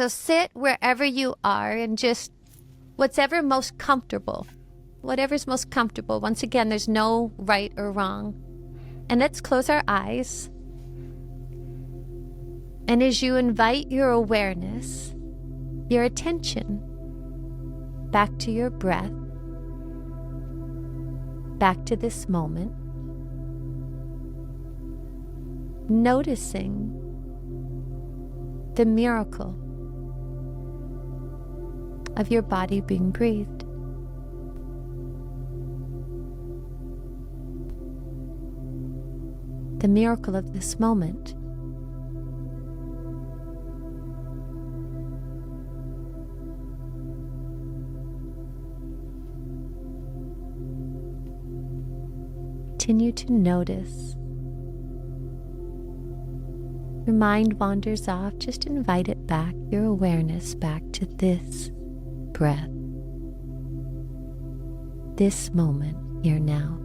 So sit wherever you are and just whatever's most comfortable. Whatever's most comfortable. Once again, there's no right or wrong. And let's close our eyes. And as you invite your awareness, your attention back to your breath, back to this moment, noticing the miracle of your body being breathed. The miracle of this moment. Continue to notice. Your mind wanders off, just invite it back, your awareness back to this breath, this moment here now.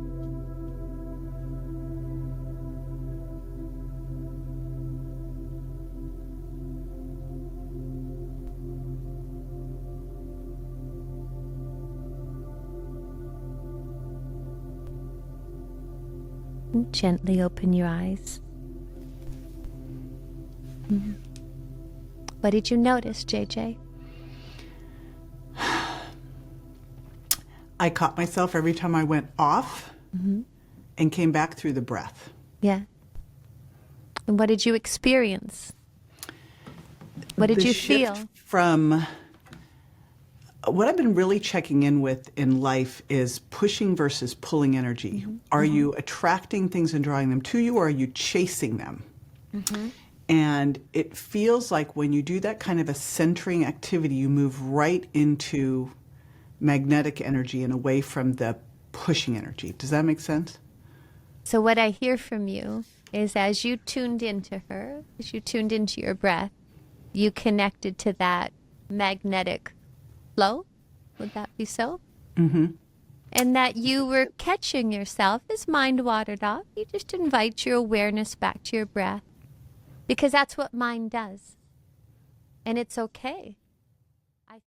And gently open your eyes. What did you notice, JJ? I caught myself every time I went off and came back through the breath. Yeah. And what did you experience? What did you feel? From what I've been really checking in with in life is pushing versus pulling energy. Are you attracting things and drawing them to you, or are you chasing them? And it feels like when you do that kind of a centering activity, you move right into magnetic energy and away from the pushing energy. Does that make sense? So what I hear from you is as you tuned into her, as you tuned into your breath, you connected to that magnetic flow. Would that be so? And that you were catching yourself as mind wandered off. You just invite your awareness back to your breath. Because that's what mind does. And it's okay.